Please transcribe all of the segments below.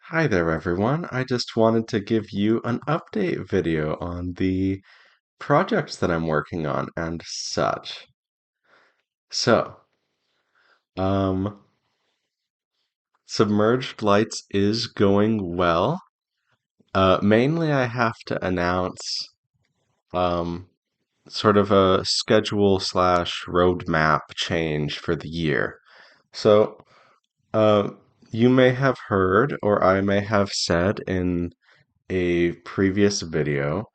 Hi there, everyone. I just wanted to give you an update video on the projects that I'm working on and such. So, um, Submerged Lights is going well. Mainly, I have to announce um, sort of a schedule slash roadmap change for the year. So, uh, you may have heard, or I may have said in a previous video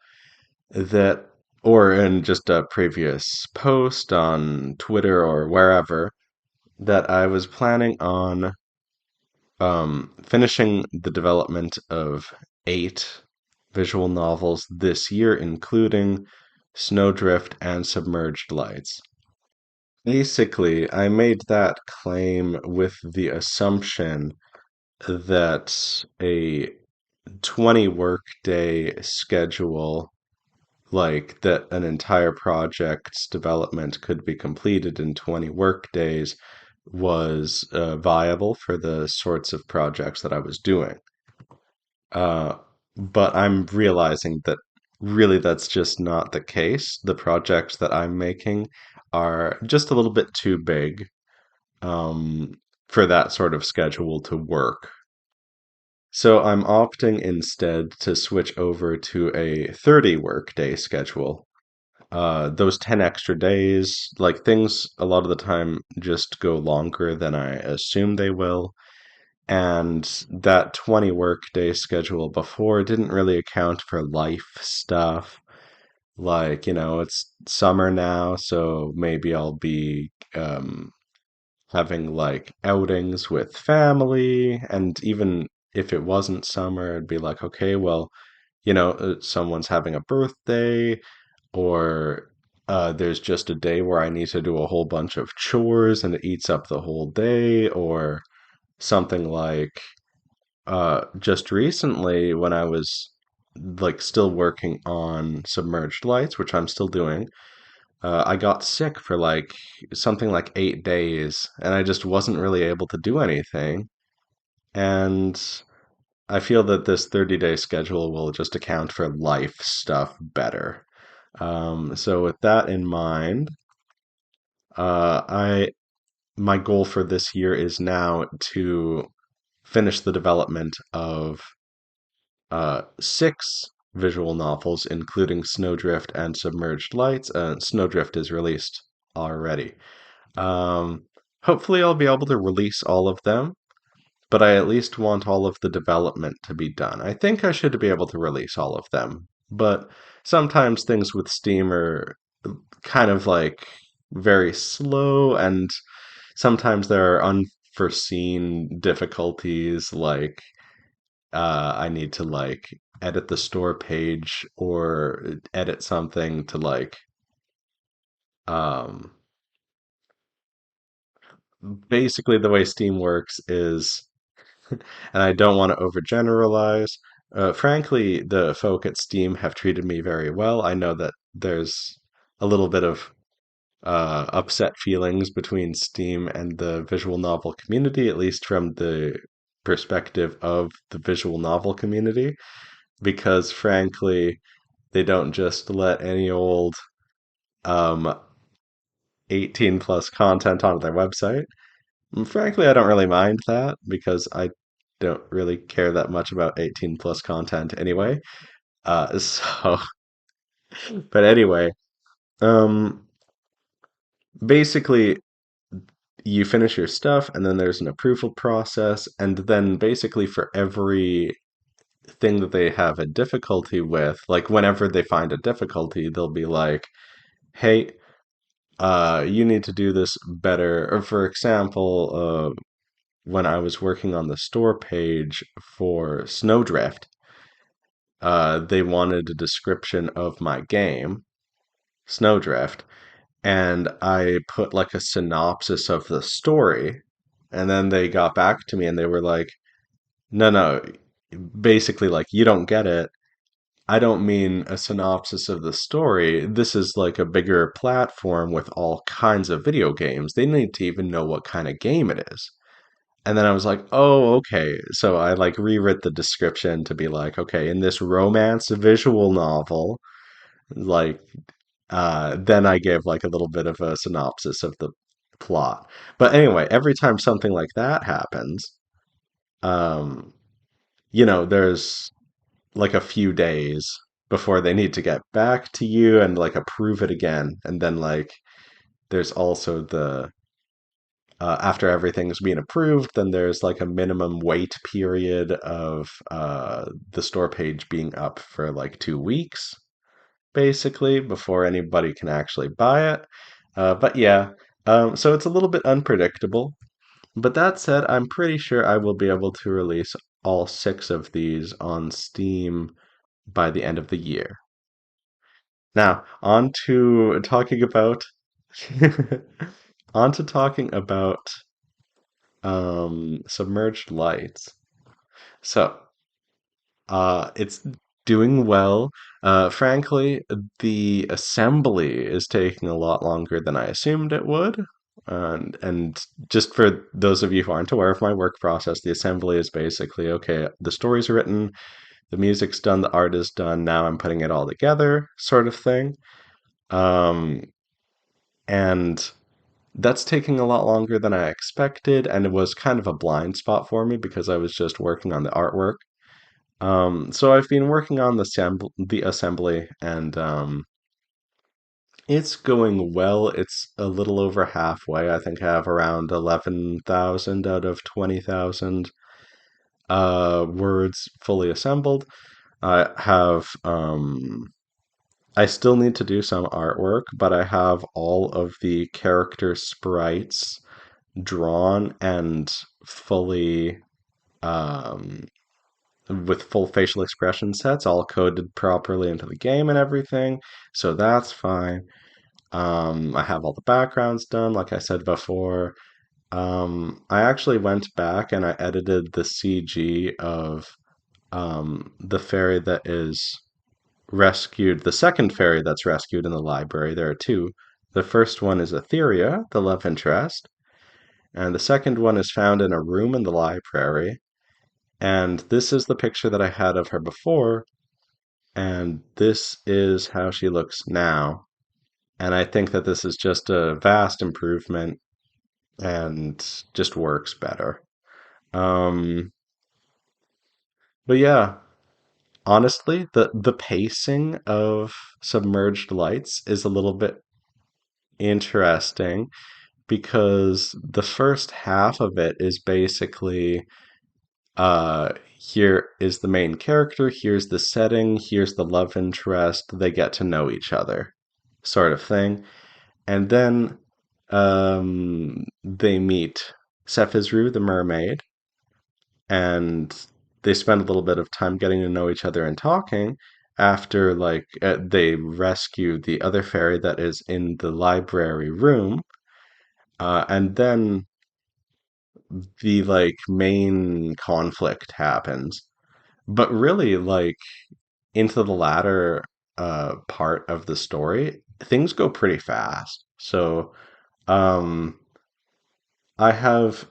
that, or in just a previous post on Twitter or wherever, that I was planning on finishing the development of 8 visual novels this year, including Snowdrift and Submerged Lights. Basically, I made that claim with the assumption that a 20 workday schedule, like that an entire project's development could be completed in 20 work days, was viable for the sorts of projects that I was doing. Uh, but I'm realizing that really that's just not the case. The projects that I'm making are just a little bit too big um, for that sort of schedule to work. So I'm opting instead to switch over to a 30 workday schedule. Those 10 extra days, like things a lot of the time just go longer than I assume they will. And that 20 workday schedule before didn't really account for life stuff. Like, it's summer now, so maybe I'll be having like outings with family. And even if it wasn't summer, it'd be like, okay, well, someone's having a birthday, or there's just a day where I need to do a whole bunch of chores and it eats up the whole day, or something like just recently when I was like still working on Submerged Lights, which I'm still doing. I got sick for like something like 8 days, and I just wasn't really able to do anything. And I feel that this 30-day schedule will just account for life stuff better. So with that in mind, I my goal for this year is now to finish the development of 6 visual novels, including Snowdrift and Submerged Lights. Snowdrift is released already. Um, Hopefully, I'll be able to release all of them, but I at least want all of the development to be done. I think I should be able to release all of them, but sometimes things with Steam are kind of like very slow, and sometimes there are unforeseen difficulties, like I need to like edit the store page or edit something to like um basically the way Steam works is, and I don't want to overgeneralize. Frankly, the folk at Steam have treated me very well. I know that there's a little bit of upset feelings between Steam and the visual novel community, at least from the perspective of the visual novel community, because frankly, they don't just let any old um, 18 plus content onto their website. And frankly, I don't really mind that because I don't really care that much about 18 plus content anyway. So, but anyway, um, basically, you finish your stuff and then there's an approval process. And then basically, for every thing that they have a difficulty with, like whenever they find a difficulty, they'll be like, hey, you need to do this better. Or for example, when I was working on the store page for Snowdrift, they wanted a description of my game, Snowdrift, and I put like a synopsis of the story, and then they got back to me and they were like, no, no, basically, like, you don't get it. I don't mean a synopsis of the story. This is like a bigger platform with all kinds of video games. They need to even know what kind of game it is. And then I was like, oh, okay. So I like rewrote the description to be like, okay, in this romance visual novel, like, then I gave like a little bit of a synopsis of the plot. But anyway, every time something like that happens, um, there's like a few days before they need to get back to you and like approve it again. And then like there's also the after everything's been approved, then there's like a minimum wait period of the store page being up for like 2 weeks, basically, before anybody can actually buy it. But yeah, so it's a little bit unpredictable. But that said, I'm pretty sure I will be able to release all six of these on Steam by the end of the year. Now, on to talking about on to talking about Submerged Lights. So, it's doing well. Frankly, the assembly is taking a lot longer than I assumed it would. And just for those of you who aren't aware of my work process, the assembly is basically okay, the story's written, the music's done, the art is done, now I'm putting it all together, sort of thing. Um, and that's taking a lot longer than I expected, and it was kind of a blind spot for me because I was just working on the artwork. So I've been working on the assembly, and it's going well. It's a little over halfway. I think I have around 11,000 out of 20,000 words fully assembled. I have I still need to do some artwork, but I have all of the character sprites drawn and fully um, with full facial expression sets, all coded properly into the game and everything. So that's fine. I have all the backgrounds done, like I said before. I actually went back and I edited the CG of the fairy that is rescued, the second fairy that's rescued in the library. There are two. The first one is Etheria, the love interest, and the second one is found in a room in the library. And this is the picture that I had of her before, and this is how she looks now. And I think that this is just a vast improvement and just works better. Um, but yeah, honestly, the pacing of Submerged Lights is a little bit interesting because the first half of it is basically here is the main character, here's the setting, here's the love interest, they get to know each other, sort of thing. And then they meet Cephizru, the mermaid, and they spend a little bit of time getting to know each other and talking after like they rescue the other fairy that is in the library room. And then the like main conflict happens. But really, like into the latter part of the story, things go pretty fast. So um, I have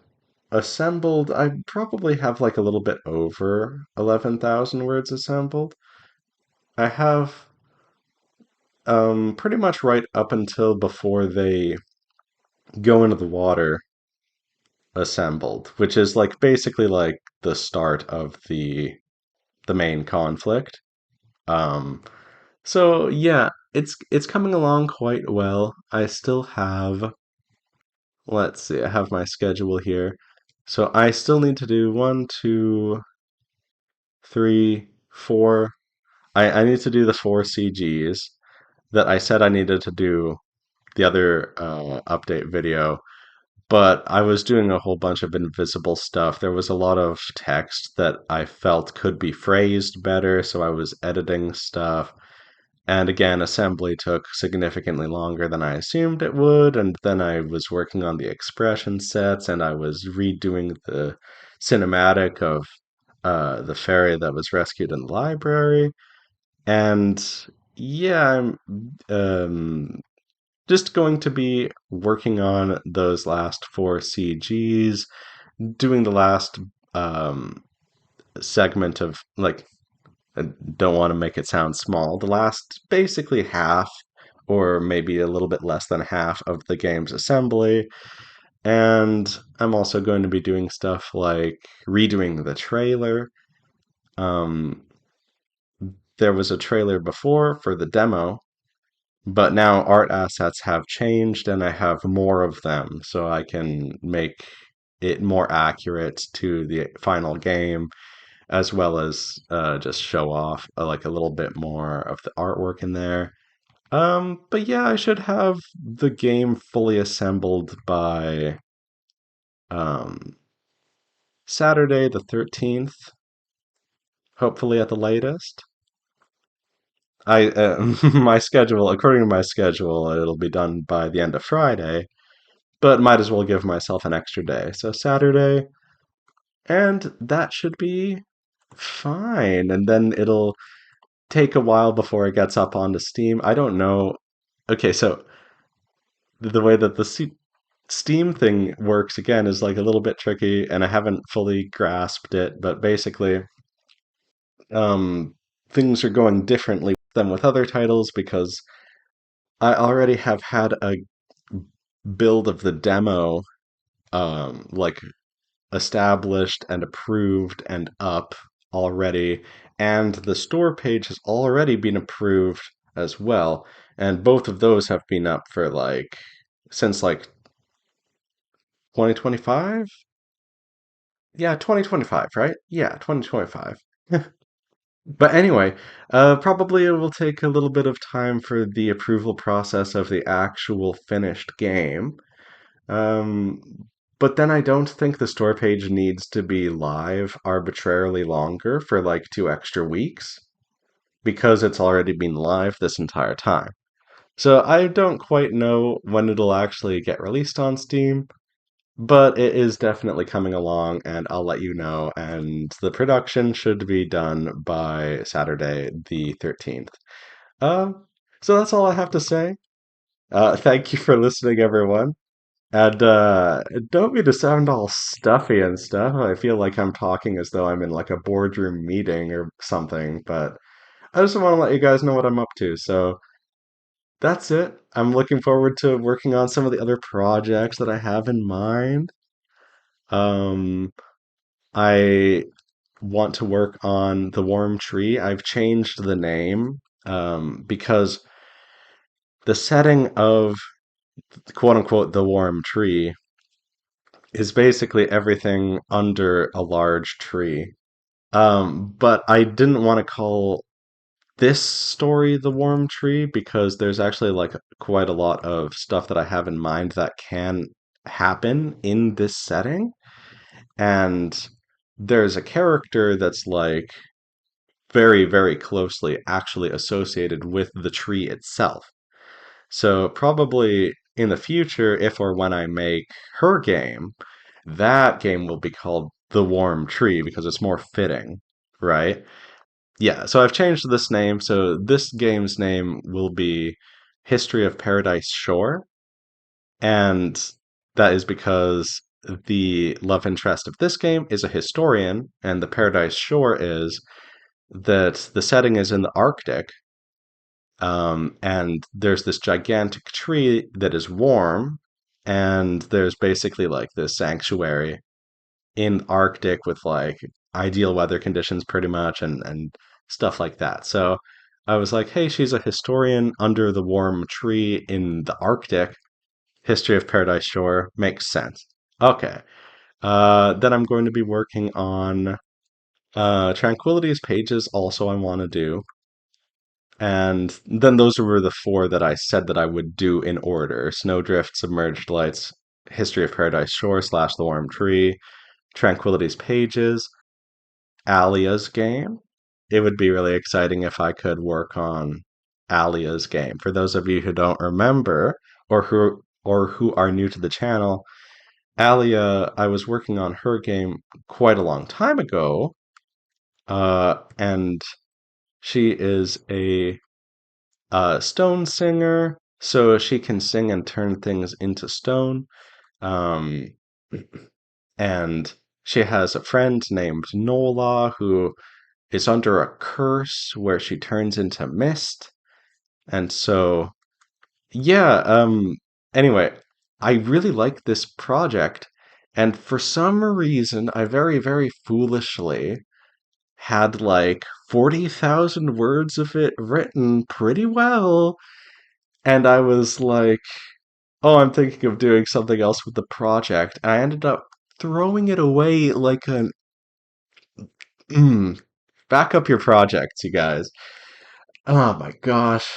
assembled, I probably have like a little bit over 11,000 words assembled. I have pretty much right up until before they go into the water assembled, which is like basically like the start of the main conflict. Um, so yeah, it's coming along quite well. I still have, let's see, I have my schedule here. So I still need to do one, two, three, four. I need to do the four CGs that I said I needed to do the other update video, but I was doing a whole bunch of invisible stuff. There was a lot of text that I felt could be phrased better, so I was editing stuff. And again, assembly took significantly longer than I assumed it would, and then I was working on the expression sets and I was redoing the cinematic of the fairy that was rescued in the library. And yeah, I'm just going to be working on those last four CGs doing the last um, segment of like, I don't want to make it sound small, the last basically half or maybe a little bit less than half of the game's assembly. And I'm also going to be doing stuff like redoing the trailer. Um, there was a trailer before for the demo, but now art assets have changed and I have more of them, so I can make it more accurate to the final game, as well as just show off like a little bit more of the artwork in there. But yeah, I should have the game fully assembled by um, Saturday the 13th, hopefully at the latest. I my schedule, according to my schedule, it'll be done by the end of Friday, but might as well give myself an extra day. So Saturday, and that should be fine. And then it'll take a while before it gets up onto Steam. I don't know. Okay, so the way that the Steam thing works again is like a little bit tricky, and I haven't fully grasped it. But basically, um, things are going differently than with other titles because I already have had a build of the demo, like established and approved and up already, and the store page has already been approved as well. And both of those have been up for like since like 2025? Yeah, 2025, right? Yeah, 2025. But anyway, probably it will take a little bit of time for the approval process of the actual finished game. Um, but then I don't think the store page needs to be live arbitrarily longer for like 2 extra weeks because it's already been live this entire time. So I don't quite know when it'll actually get released on Steam, but it is definitely coming along and I'll let you know. And the production should be done by Saturday the 13th. Um, so that's all I have to say. Thank you for listening, everyone. And don't mean to sound all stuffy and stuff. I feel like I'm talking as though I'm in like a boardroom meeting or something, but I just want to let you guys know what I'm up to. So that's it. I'm looking forward to working on some of the other projects that I have in mind. Um, I want to work on the Warm Tree. I've changed the name because the setting of quote unquote the Warm Tree is basically everything under a large tree. But I didn't want to call this story the Warm Tree because there's actually like quite a lot of stuff that I have in mind that can happen in this setting. And there's a character that's like very, very closely actually associated with the tree itself. So probably in the future, if or when I make her game, that game will be called The Warm Tree because it's more fitting, right? Yeah, so I've changed this name. So this game's name will be History of Paradise Shore. And that is because the love interest of this game is a historian, and the Paradise Shore is that the setting is in the Arctic. And there's this gigantic tree that is warm, and there's basically like this sanctuary in Arctic with like ideal weather conditions pretty much and stuff like that. So I was like, hey, she's a historian under the warm tree in the Arctic. History of Paradise Shore makes sense. Okay. Then I'm going to be working on Tranquility's pages also I want to do. And then those were the four that I said that I would do in order: Snowdrift, Submerged Lights, History of Paradise Shore slash The Warm Tree, Tranquility's Pages, Alia's game. It would be really exciting if I could work on Alia's game. For those of you who don't remember or who are new to the channel, Alia, I was working on her game quite a long time ago, and she is a stone singer, so she can sing and turn things into stone. Um, and she has a friend named Nola who is under a curse where she turns into mist. And so, yeah, anyway, I really like this project, and for some reason, I very, very foolishly had like 40,000 words of it written pretty well, and I was like, oh, I'm thinking of doing something else with the project. And I ended up throwing it away like an mm, back up your projects, you guys. Oh my gosh.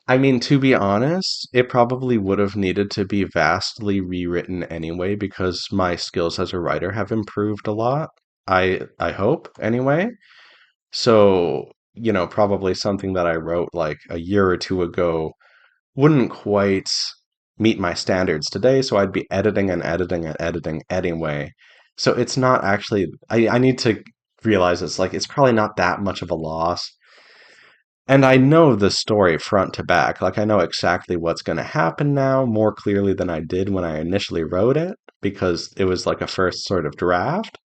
I mean, to be honest, it probably would have needed to be vastly rewritten anyway because my skills as a writer have improved a lot. I hope anyway. So, probably something that I wrote like a year or two ago wouldn't quite meet my standards today, so I'd be editing and editing and editing anyway. So it's not actually I need to realize it's probably not that much of a loss. And I know the story front to back. Like I know exactly what's going to happen now more clearly than I did when I initially wrote it because it was like a first sort of draft.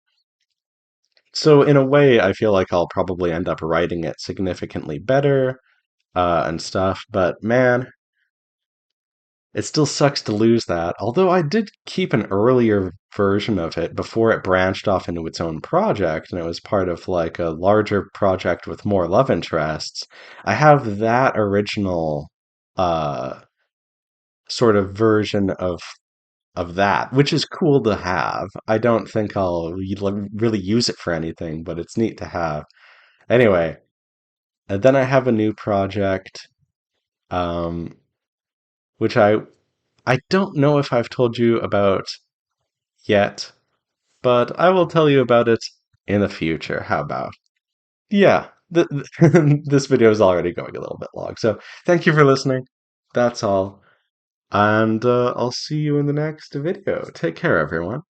So in a way, I feel like I'll probably end up writing it significantly better and stuff. But man, it still sucks to lose that. Although I did keep an earlier version of it before it branched off into its own project, and it was part of like a larger project with more love interests. I have that original uh sort of version of that, which is cool to have. I don't think I'll really use it for anything, but it's neat to have. Anyway, and then I have a new project, um, which I don't know if I've told you about yet, but I will tell you about it in the future. How about? Yeah, this video is already going a little bit long, so thank you for listening. That's all, and I'll see you in the next video. Take care, everyone.